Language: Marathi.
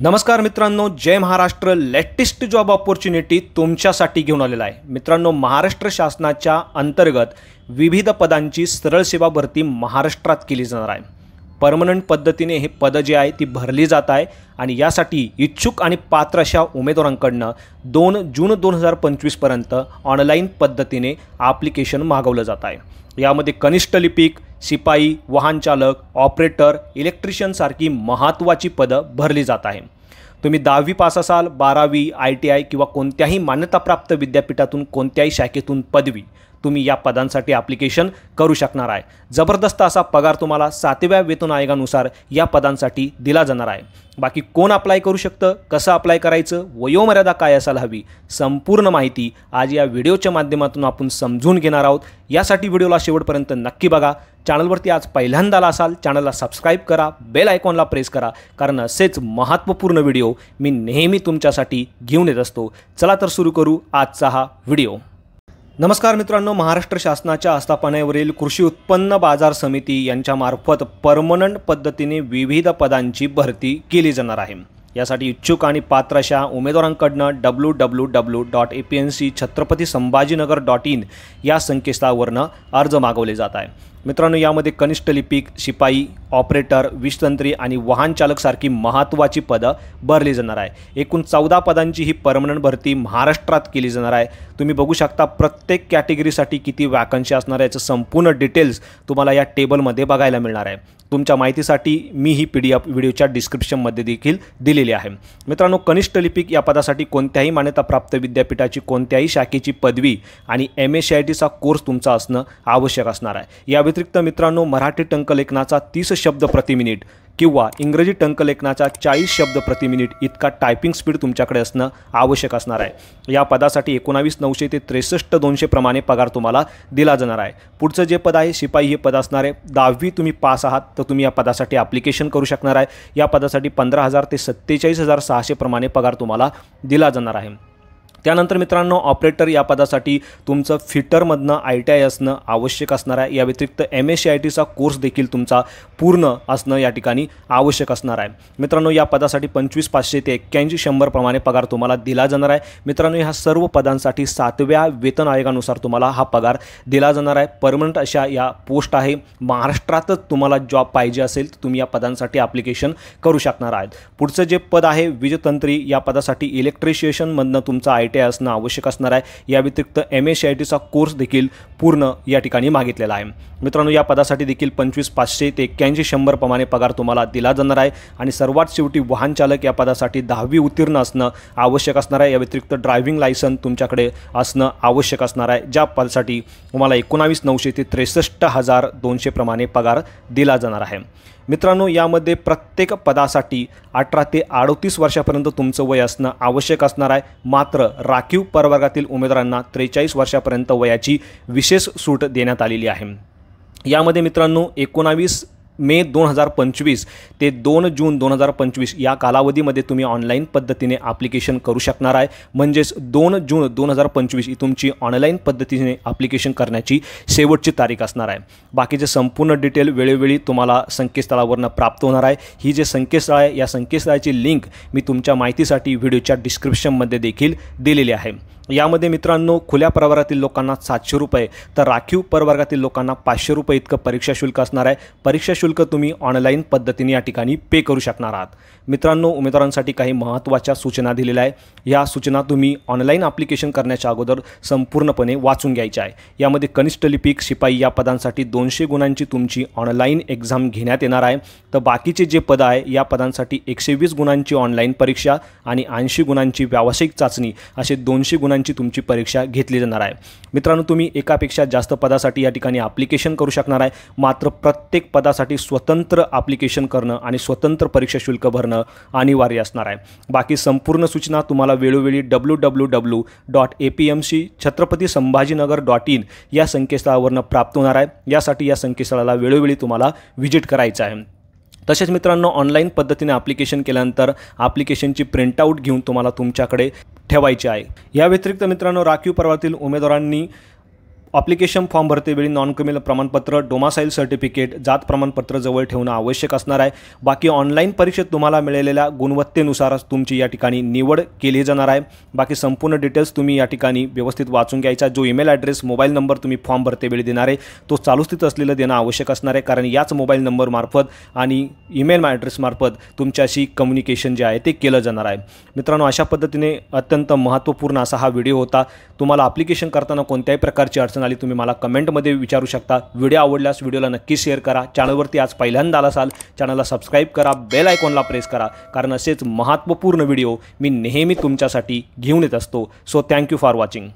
नमस्कार मित्रांनो, जय महाराष्ट्र. लेटेस्ट जॉब ऑपॉर्च्युनिटी तुमच्यासाठी घेऊन आलेला आहे. मित्रांनो, महाराष्ट्र शासनाच्या अंतर्गत विविध पदांची सरळ सेवा भरती महाराष्ट्रात केली जाणार आहे. परमनंट पद्धतीने हे पद जे आहे ती भरली जात आहे आणि यासाठी इच्छुक आणि पात्र अशा उमेदवारांकडनं 2 जून 2025 पर्यंत ऑनलाईन पद्धतीने ॲप्लिकेशन मागवलं जात आहे. यामध्ये कनिष्ठ लिपिक, शिपाई, वाहन चालक, ऑपरेटर, इलेक्ट्रिशियन सारखी महत्त्वाची पदं भरली जात आहे. तुम्ही 10वी पास असाल, 12वी, ITI किंवा कोणत्याही मान्यताप्राप्त विद्यापीठातून कोणत्याही शाखेतून पदवी, तुम्ही या पदांसाठी ॲप्लिकेशन करू शकणार आहे. जबरदस्त असा पगार तुम्हाला 7व्या वेतन आयोगानुसार या पदांसाठी दिला जाणार आहे. बाकी कोण अप्लाय करू शकतं, कसं अप्लाय करायचं, वयोमर्यादा काय असायला हवी, संपूर्ण माहिती आज या व्हिडिओच्या माध्यमातून आपण समजून घेणार आहोत. यासाठी व्हिडिओला शेवटपर्यंत नक्की बघा. चॅनलवरती आज पहिल्यांदा असाल, चॅनलला सबस्क्राईब करा, बेल आयकॉनला प्रेस करा, कारण असेच महत्त्वपूर्ण व्हिडिओ मी नेहमी तुमच्यासाठी घेऊन येत असतो. चला तर सुरू करू आजचा हा व्हिडिओ. नमस्कार मित्रांनो, महाराष्ट्र शासनाच्या आस्थापनेवरील कृषी उत्पन्न बाजार समिती यांच्यामार्फत परमनंट पद्धतीने विविध पदांची भरती केली जाणार आहे. यासाठी इच्छुक आणि पात्र अशा उमेदवारांकडनं www.apmc-छत्रपतीसंभाजीनगर.in या संकेतस्थळावरनं अर्ज मागवले जात आहे. मित्रांनो, यामध्ये कनिष्ठ लिपिक, शिपाई, ऑपरेटर, विषतंत्री आणि वाहन चालक सारखी महत्त्वाची पदं भरली जाणार आहे. एकूण 14 पदांची ही परमनंट भरती महाराष्ट्रात केली जाणार आहे. तुम्ही बघू शकता प्रत्येक कॅटेगरीसाठी किती वॅकन्सी असणार आहे याचं संपूर्ण डिटेल्स तुम्हाला या टेबलमध्ये बघायला मिळणार आहे. तुमच्या माहितीसाठी मी ही PDF व्हिडिओच्या डिस्क्रिप्शनमध्ये देखील दिलेली आहे. मित्रांनो, कनिष्ठ लिपिक या पदासाठी कोणत्याही मान्यताप्राप्त विद्यापीठाची कोणत्याही शाखेची पदवी आणि MACITचा कोर्स तुमचा असणं आवश्यक असणार आहे. या व्यतिरिक्त मित्रांनो, मराठी टंकलेखनाचा 30 शब्द प्रति मिनिट किंवा इंग्रजी टंकलेखनाचा 40 शब्द प्रति मिनिट इतका टायपिंग स्पीड तुमच्याकडे असणं आवश्यक असणार आहे. या पदासाठी 19,900 ते 63,200 प्रमाणे पगार तुम्हाला दिला जाणार आहे. पुढचं जे पद आहे शिपाई हे पद असणार आहे. 10वी तुम्ही पास आहात तर तुम्ही या पदासाठी ॲप्लिकेशन करू शकणार आहे. या पदासाठी 15,000 ते 47,600 प्रमाणे पगार तुम्हाला दिला जाणार आहे. त्यानंतर मित्रांनो, ऑपरेटर या पदासाठी तुमचं फिटरमधनं ITI असणं आवश्यक असणार आहे. या व्यतिरिक्त MACITचा कोर्स देखील तुमचा पूर्ण असणं या ठिकाणी आवश्यक असणार आहे. मित्रांनो, या पदासाठी 25,500 ते 81,100 प्रमाणे पगार तुम्हाला दिला जाणार आहे. मित्रांनो, ह्या सर्व पदांसाठी 7व्या वेतन आयोगानुसार तुम्हाला हा पगार दिला जाणार आहे. परमनंट अशा या पोस्ट आहे. महाराष्ट्रातच तुम्हाला जॉब पाहिजे असेल तर तुम्ही या पदांसाठी ॲप्लिकेशन करू शकणार आहात. पुढचं जे पद आहे वीजतंत्री, या पदासाठी इलेक्ट्रिशियनमधनं तुमचा ITI असणं आवश्यक असणार आहे. या व्यतिरिक्त MACITचा कोर्स देखील पूर्ण या ठिकाणी मागितलेला आहे. मित्रांनो, या पदासाठी देखील 25,500 ते 81,100 प्रमाणे पगार तुम्हाला दिला जाणार आहे. आणि सर्वात शेवटी वाहन चालक या पदासाठी 10वी उत्तीर्ण असणं आवश्यक असणार आहे. या व्यतिरिक्त ड्रायव्हिंग लायसन्स तुमच्याकडे असणं आवश्यक असणार आहे. ज्या पदासाठी तुम्हाला 19,900 ते 63,200 प्रमाणे पगार दिला जाणार आहे. मित्रांनो, यामध्ये प्रत्येक पदासाठी 18 ते 38 वर्षापर्यंत तुमचं वय असणं आवश्यक असणार आहे. मात्र राखीव प्रवर्गातील उमेदवारांना 43 वर्षापर्यंत वयाची विशेष सूट देण्यात आलेली आहे. यामध्ये मित्रांनो 19 मे 2025 ते 2 जून 2025 या कालावधीमध्ये तुम्ही ऑनलाईन पद्धतीने ॲप्लिकेशन करू शकणार आहे. म्हणजेच 2 जून 2025 ही तुमची ऑनलाईन पद्धतीने ॲप्लिकेशन करण्याची शेवटची तारीख असणार आहे. बाकीचे संपूर्ण डिटेल वेळोवेळी तुम्हाला संकेतस्थळावरून प्राप्त होणार आहे. ही जे संकेतस्थळ आहे या संकेतस्थळाची लिंक मी तुमच्या माहितीसाठी व्हिडिओच्या डिस्क्रिप्शनमध्ये देखील दिलेली आहे. यामध्ये मित्रांनो, खुल्या प्रवर्गातील लोकांना 700 रुपये तर राखीव प्रवर्गातील लोकांना 500 रुपये इतकं परीक्षा शुल्क असणार आहे. परीक्षा शुल्क तुम्ही ऑनलाईन पद्धतीने या ठिकाणी पे करू शकणार आहात. मित्रांनो, उमेदवारांसाठी काही महत्त्वाच्या सूचना दिलेल्या आहे. या सूचना तुम्ही ऑनलाईन ॲप्लिकेशन करण्याच्या अगोदर संपूर्णपणे वाचून घ्यायच्या आहे. यामध्ये कनिष्ठ लिपिक, शिपाई या पदांसाठी 200 गुणांची तुमची ऑनलाईन एक्झाम घेण्यात येणार आहे. तर बाकीचे जे पद आहे या पदांसाठी 120 गुणांची ऑनलाईन परीक्षा आणि 80 गुणांची व्यावसायिक चाचणी असे 200 गुणांची तुमची परीक्षा घेतली जाणार आहे. मित्रांनो, तुम्ही एकापेक्षा जास्त पदासाठी या ठिकाणी ॲप्लिकेशन करू शकणार आहे. मात्र प्रत्येक पदासाठी स्वतंत्र ॲप्लिकेशन करणं आणि स्वतंत्र परीक्षा शुल्क भरणं अनिवार्य असणार आहे. बाकी संपूर्ण सूचना तुम्हाला वेळोवेळी www.apmc-छत्रपतीसंभाजीनगर.in या संकेतस्थळावरून प्राप्त होणार आहे. यासाठी या संकेतस्थळाला वेळोवेळी तुम्हाला व्हिजिट करायचं आहे. तसेच मित्रांनो, ऑनलाईन पद्धतीने ॲप्लिकेशन केल्यानंतर ॲप्लिकेशनची प्रिंटआउट घेऊन तुम्हाला तुमच्याकडे ठेवायची आहे. या व्यतिरिक्त मित्रांनो, राखीव प्रवर्गातील उमेदवारांनी ॲप्लिकेशन फॉर्म भरतेवेळी नॉन क्रिमिनल प्रमाणपत्र, डोमासाईल सर्टिफिकेट, जात प्रमाणपत्र जवळ ठेवणं आवश्यक असणार आहे. बाकी ऑनलाईन परीक्षेत तुम्हाला मिळालेल्या गुणवत्तेनुसारच तुमची या ठिकाणी निवड केली जाणार आहे. बाकी संपूर्ण डिटेल्स तुम्ही या ठिकाणी व्यवस्थित वाचून घ्यायचा. जो ईमेल ॲड्रेस, मोबाईल नंबर तुम्ही फॉर्म भरतेवेळी देणार आहे तो चालू स्थितीत असलेलं देणं आवश्यक असणार आहे, कारण याच मोबाईल नंबरमार्फत आणि ईमेल ॲड्रेसमार्फत तुमच्याशी कम्युनिकेशन जे आहे ते केलं जाणार आहे. मित्रांनो, अशा पद्धतीने अत्यंत महत्त्वपूर्ण असा हा व्हिडिओ होता. तुम्हाला ॲप्लिकेशन करताना कोणत्याही प्रकारची अडचण आली तुम्ही मला कमेंटमध्ये विचारू शकता. व्हिडिओ आवडल्यास व्हिडिओला नक्की शेअर करा. चॅनलवरती आज पहिल्यांदा आला असाल चॅनलला सबस्क्राईब करा, बेल आयकॉनला प्रेस करा, कारण असेच महत्त्वपूर्ण व्हिडिओ मी नेहमी तुमच्यासाठी घेऊन येत असतो. So thank you for watching.